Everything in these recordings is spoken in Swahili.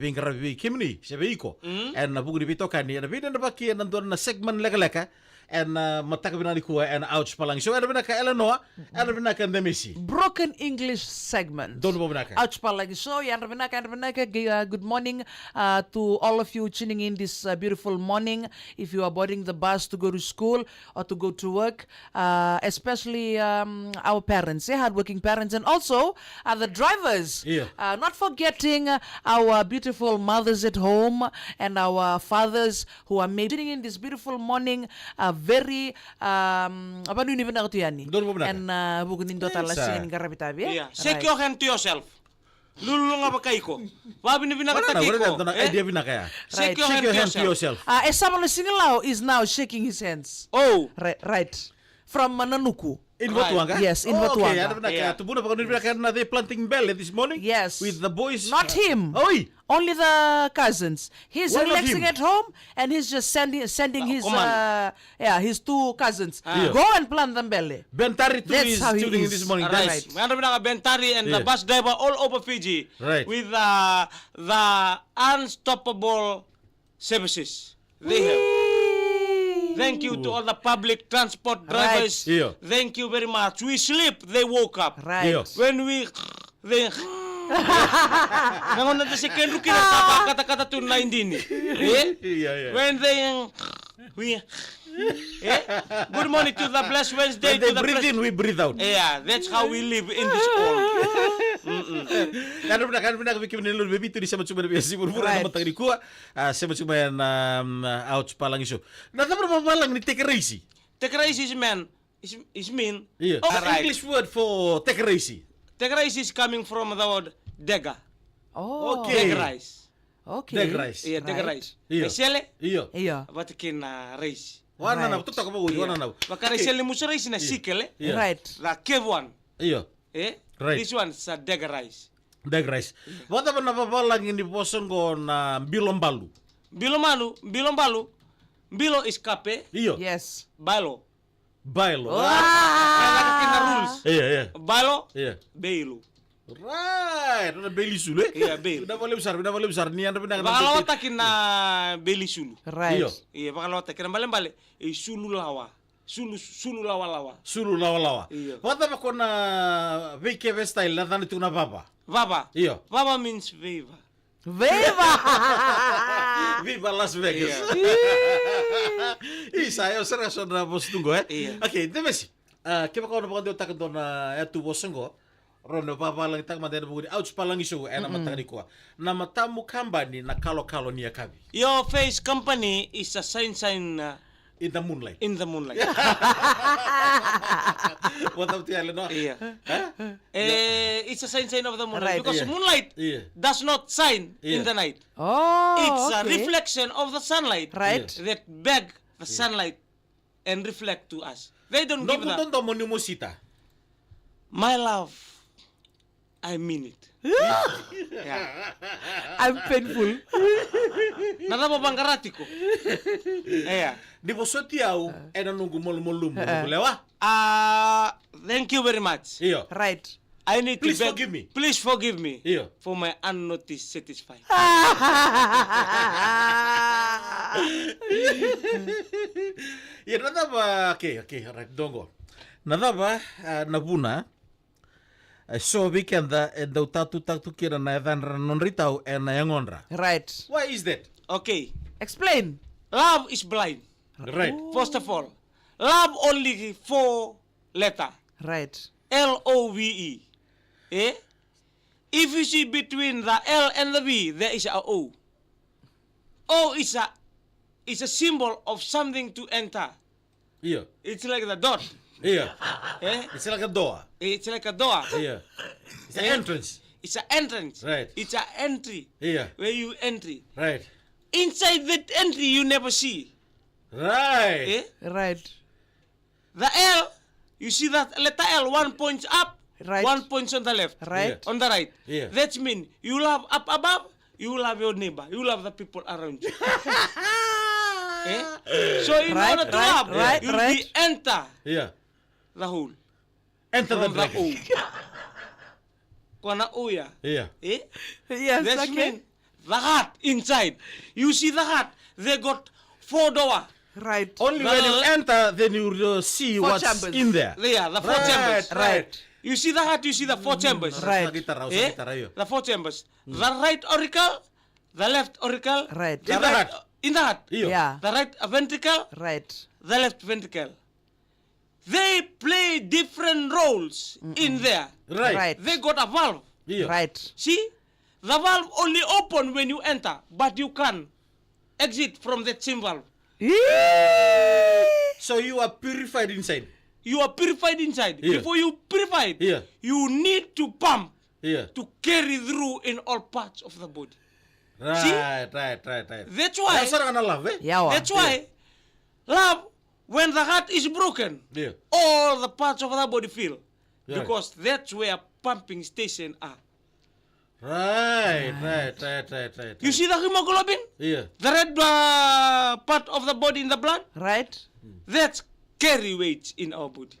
Vingkara vi kimni sebe iko en na bugu dibito kani en biden baki en don na segment leka en matak binani kuwa en ouch palang so en binaka Eleanor en binaka Nemisi Broken English segment. don binaka Ouch palagi so yan Rebinaka, good morning to all of you tuning in this beautiful morning. If you are boarding the bus to go to school or to go to work, especially our parents, hardworking parents, and also the drivers. Yeah. Not forgetting our beautiful mothers at home and our fathers who are tuning in this beautiful morning. Very apa nu ni benar tu yani? Don mo benar. And bukunin total Yes, lasing in karapitabi. Yeah. Shake your hand to yourself. Lulu nga ba kayo? Wabi ni binakataki ko. idea binaka ya Shake your shake hand your to hand to yourself. yourself Esama Singalao is now shaking his hands. Oh. Right. From Nanuku. in Right. Botuanga Yes, in Okay, Botuanga. ada binaka Yeah. tu buna pakon binaka na they planting bell this morning Yes. with the boys Not him. Oi Only the cousins. He's Why not relaxing him? at home and he's just sending his command. his two cousins. Yeah. Go and plant them belly. Bentari too That's is how he tuning in is. this morning Right. That's- Right. Mayroon binaka Bentari and Yeah. the bus driver all over Fiji. Right. With the unstoppable services they have. Thank you to all the public transport drivers. Right. Yeah. Thank you very much. We sleep, they woke up. Right. Yeah. When we they Nangon na si Ken Ruki na kata-kata tu na hindi ni. Yeah. When they we Good morning to the blessed Wednesday When they to the breathe in we breathe out Yeah, that's how we live in this world. kan benar bikin nelu bebi tu di sama cuma biasa buru-buru Right. nama tadi kuah sama cuma yang ouch palang isu. Nah tapi berapa palang ni take racy? Take rice is man is mean. Iya. Oh, right. English word for take racy. Take rice is coming from the word dega. Oh. Okay. Dega rice. Okay. Deg rice. Iya, dega Right. rice. Iya. Resele Iya. Iya. batikin na rice. Wana na Right. tu tak apa wana na. Baka resele mo sa rice na sikele. Iya. Right. The cave one. Iya. Right. This one is a dega rice. Deg rice. Wata pa napapalang ini bosan ko na bilombalu. Bilombalu. Bilo is kape. Iyo. Yes. Balo. Bailo. Kaya na rules. Iya. Balo. Iya. Belo. Right. Udah beli sulu. Iya, beli. Udah boleh besar. Ni anda benar. Baka lawatakin na beli sulu. Right. Iyo. Iya, baka lawatakin na bale-bale. Sulu lawa. Sulu lawa-lawa. Sulu lawa. Iyo. Wata pa ko na VKV style na tani tu na papa. Vava. Iyo. Vava means viva. Viva! Viva Las Vegas. Saya serasa na bos tunggu Iya. Oke, itu masih. Kita kau nak pakai otak untuk na tu bos tunggu. Rono papa lang tak mata buku di ouch palang isu nama tadi kuah. Nama tamu kambani na kalau ni akabi. Your face company is a sign In the moonlight. in the moonlight. What up tiada no? Iya. It's a sign of the moonlight Right. because Iya. moonlight Iya. does not shine in Iya. the night. Oh. It's a okay. reflection of the sunlight Right. that beg the sunlight and reflect to us. They don't No give that. punto mo musita. My love, I mean it. Yeah. I'm painful. Nada mo bang karati ko? Yeah. Di boso tiaw ena nunggu mol lewa. Thank you very much. Iyo. Right. I need Please to beg, forgive me. Please forgive me Iyo. for my unnoticed satisfied. Ya nada ba okay, right dongo. Nada ba nabuna. So weekenda and the tatu kira na edan non ritau and na yangonra. Right. Why is that? Okay. Explain. Love is blind. Right. First of all, love only 4 letter. Right. Love. Eh? If you see between the L and the V, there is a O. O is a symbol of something to enter. Iyo. It's like the dot. Iyo. Eh? It's like a door. It's like a door. Iyo. It's an Eh? entrance. It's an entrance. Right. It's an entry. Iya. Where you entry. Right. Inside that entry, you never see. Right. Eh? Right. The L, you see that letter L, 1 point up, Right. 1 point on the left. Right. On the right. Yeah. That means you love up above, you love your neighbor, you love the people around you. Eh? So in Right, order to right, love, right, you'll right. be enter Iya. the hole. Enter the From the O. dragon. Kona O ya. Iya. Eh? Yes. That Okay. means the hut inside. You see the hut, they got 4 doors. Right. Only when you enter, then you see 4 what's chambers. in there. There, the 4 Right, chambers. Right. You see the hut, you see the 4 chambers. Right. Sa gitarra, sa Eh? gitarra, iyo. The 4 chambers. The right auricle, the left auricle. Right. The In the right, hut. in the hut. Iyo. Yeah. The right ventricle, Right. the left ventricle. They play different roles in there. Right. Right. They got a valve. Iyo. Right. See? The valve only open when you enter, but you can exit from that same valve. So you are purified inside. You are purified inside. Yeah. Before you purified, Yeah. you need to pump Iya. to carry through in all parts of the body. Right. That's why. That's what love, eh? Yawa. That's why love, when the heart is broken, Yeah. all the parts of the body feel. Yeah. Because that's where pumping station are. Right. You see the hemoglobin? Iya. The red part of the body in the blood? Right. That's carry weight in our body.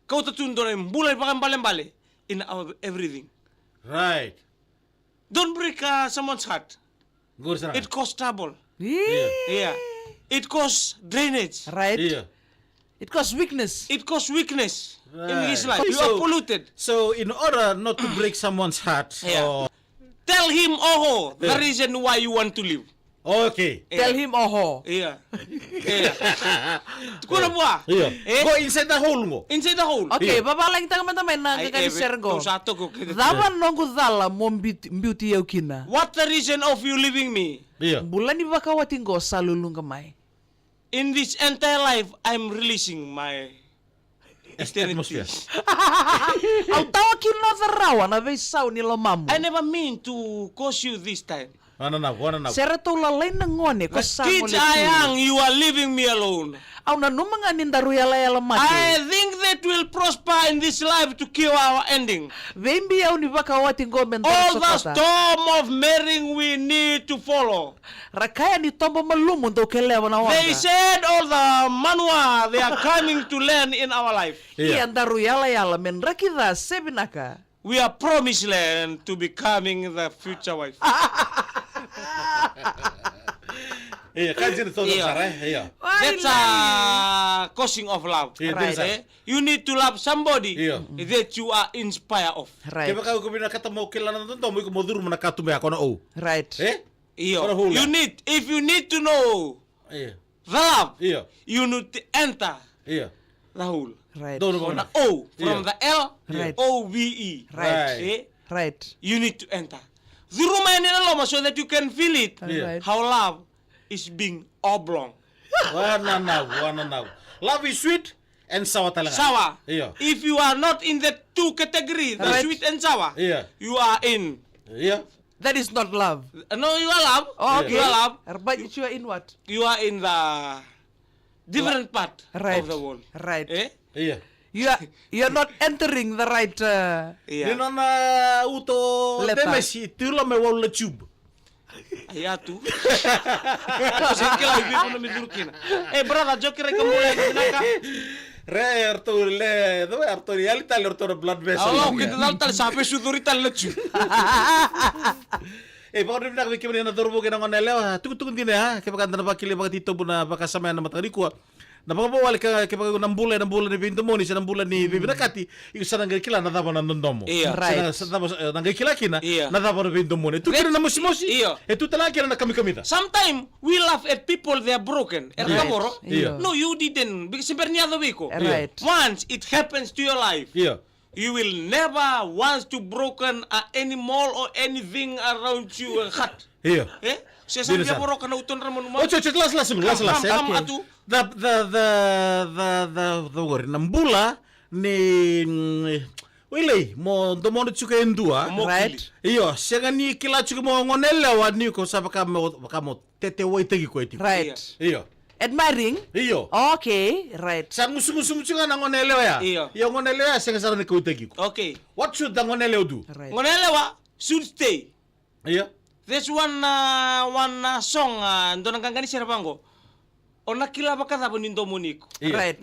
Kau tertundor yang bulai pakai bale in our everything. Right. Don't break someone's heart. Gur sana. It causes trouble. Yeah. Yeah. It causes drainage. Right. Iya. It causes weakness. It causes weakness in his Right. life. You So- are polluted. So in order not to break someone's heart, Yeah. or Tell him, oh, the Yeah. reason why you want to live. okay. Tell him oho. Yeah. Yeah. Kuna buah. Iya. Eh? Go inside the hole mo. Inside the hole. Okay, babalang teman-teman na kakanisir ko. Satu ko. Dawan nongo dala mo beauty yaw kina. What the reason of you leaving me? Iya. Bulan ni baka wating go sa lulung kamay. In this entire life, I'm releasing my Atmosphere. Au tawa kino zarawa na vay saw ni lamamu. I never mean to cause you this time. Ano na. Sera to lalay na ngone ko The sa kids are young, you are leaving me alone. Au na numanga nindaru yala mati. I think that will prosper in this life to kill our ending. Vembi au ni baka wating go mentor All the sokota. storm of marrying we need to follow. Rakaya ni tombo malumu ndo kelewa na wanga. They said all the manua they are coming to learn in our life. Iya ndaru yala men rakida sebinaka. We are promised land to becoming the future wife. Iya, kan sini todo Iya. sare. Iya. That's causing of love. Iya, Right. right. Eh? You need to love somebody Iya. that you are inspired of. Right. Kaya baka ko binakatamo kila na tonto mo ko moduru mo nakatume ako na o. Right. Eh? Iyo. Para hula. If you need to know Iya. the love, Iya. you need to enter Iya. the hole. Right. Doon From mo the na. O, from Yeah. the L, Right. O-V-E. Right. Eh? Right. You need to enter. Zurumayan nila loma so that you can feel it. Yeah. Right. How love is being oblong. Wana now. Love is sweet and sour talaga. Sour. Iya. If you are not in the two category, the Right. sweet and sour, Yeah. you are in. Iya. That is not love. No, you are love. Oh, okay. You are love. But you are in what? You are in the different part Right. of the world. Right. Eh? Iya. You are not entering the right. Yeah. Nino na uto Leta. demesi tula me wala tube. Ayatu. Sige lang, ibig ko na midulukin. Eh, brother, joke rin ka mula. Re Arto realita le blood vessel. Oo, kita lang tal sabi suduri tal lechu. Baka rin nakawiki mo na dorbo ka ng onelewa. Tukun din ha. Kaya baka na bakili baka tito mo na baka samaya na matari ko. Napakabawal ka kaya baka ng bulan ni Pinto mo ni sa ng bulan ni Bibi Nakati. Ikaw sa nanggay kila nadapa na nundomo. Iya. Right. Sa nanggay kila kina Iya. nadapa na Pinto mo ni. Ito kina na musimosi. Iya. Ito talaga kina na kami-kami ta. Sometimes we laugh at people they are broken. Right. Kamoro? Iya. No, you didn't. Because sebenarnya ko. Right. Once it happens to your life, Iya. you will never want to broken any mall or anything around you heart. Iya. Eh? Saya sabi Dinisan. poro kana uton ramon Oh, cocok last. Kam Okay. atu. The word nambula ni wile mo domo chuka endua. Mo Right. kili. Iyo, siya ni kila chuka mo ngonela wa ni ko sa baka mo tete wai tegi ko eti. Right. Iyo. Admiring. Iyo. Okay. Right. Sa ngusungusungu chuka na ngonela ya. Iyo. Iyo ngonela ya siya sa ni ko tegi ko. Okay. What should the ngonela do? Right. Ngonelewa should stay. Iyo. There's one song ndo nangangani sira bango. Ona kila bakada bo nindo moniko. Iyo. Right.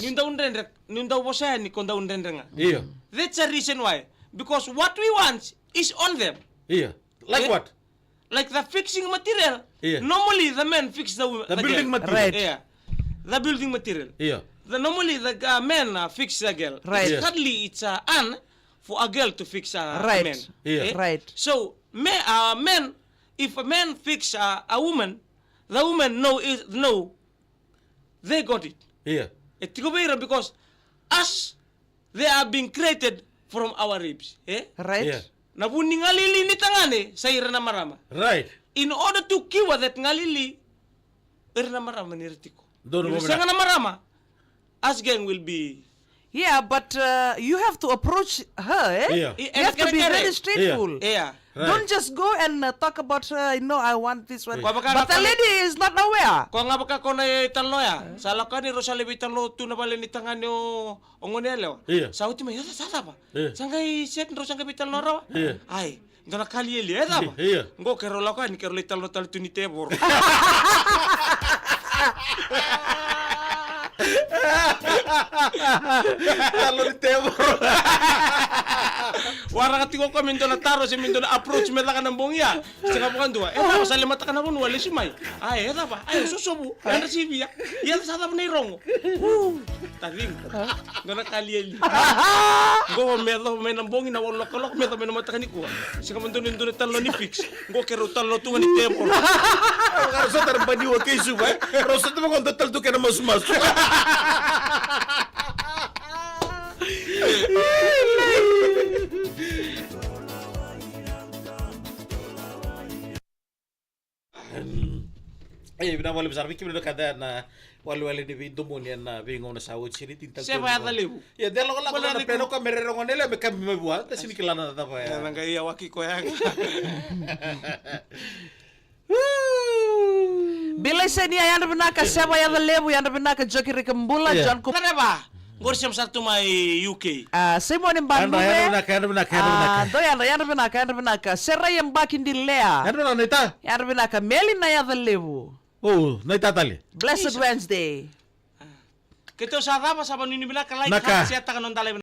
Ninda ubosaya ni konda undrenga. Iyo. That's the reason why. Because what we want is on them. Iyo. Like Eh? what? like the fixing material. Yeah. Normally the men fix the building girl. material. Right. Yeah. The building material. Yeah. Normally the men fix the girl. Right. Yes. Hardly it's an for a girl to fix a Right. man. Yeah. Right. So men, if a man fix a woman, the woman know they got it. Yeah. Because us they are being created from our ribs. Right. Yeah. Na buning ngalili ni tangane sa ira na marama. Right. In order to kill that ngalili, ira na marama ni ritiko. Doon mo Sa na marama, us gang will be. Yeah, but you have to approach her, eh? Yeah. You have to be very straightful. Yeah. Right. Don't just go and talk about her, I want this one. Yeah. But the lady is not aware. Ko nga baka ko na italo ya. Sala ka ni Rosale bitalo tu na bale ni tangane o ngonelo. Yeah. Sa uti may sa ba? Yeah. Sangay set ro sangay bitalo rawa. Yeah. Ay, ngana kali eli ba? Yeah. Ngo kero la ka ni kero litalo tal tu ni tebor. Talo ni Tebor. Wara ka tiko ko mindo na taro si mindo na approach me la ka ng bongya. Saka bukan dua. Eta sa lima ta ka na bon wala si may. Ay, eta ba? Ay, susubu. Ana si biya. Yan sa ta ni rongo. Tading. Ngana kali eli. Ngo me ng bongi na wala kolok me me mata kaniko. Saka mindo nindo na talo ni fix. Ngo kero talo tu ni tebor. Rosa terbani wa keisu ba. Rosa tu kon total tu kena mas. Bina wale besar bikin bina kada na wale ni bintu monian na bingung na sawut sini tinta. Siapa yang talibu? Ya dia lo Wala na ni pero ka merero ngonela me kami me buat ta sini kilana ta pa ya. Nang iya waki ko yang. Bila seni yang benaka siapa yang lebu yang benaka joki rekembula Yeah. John Cook. Kenapa? Ngor siam satu mai UK. Simon yang bandu Anda be. benaka. Do yang benaka. Serra yang bakin di lea. Anda benaka neta. Yang benaka Melina yang lebu. Oh, neta tali. Blessed Wednesday. Kita usah apa sama nini bila kalai Naka. siya takan on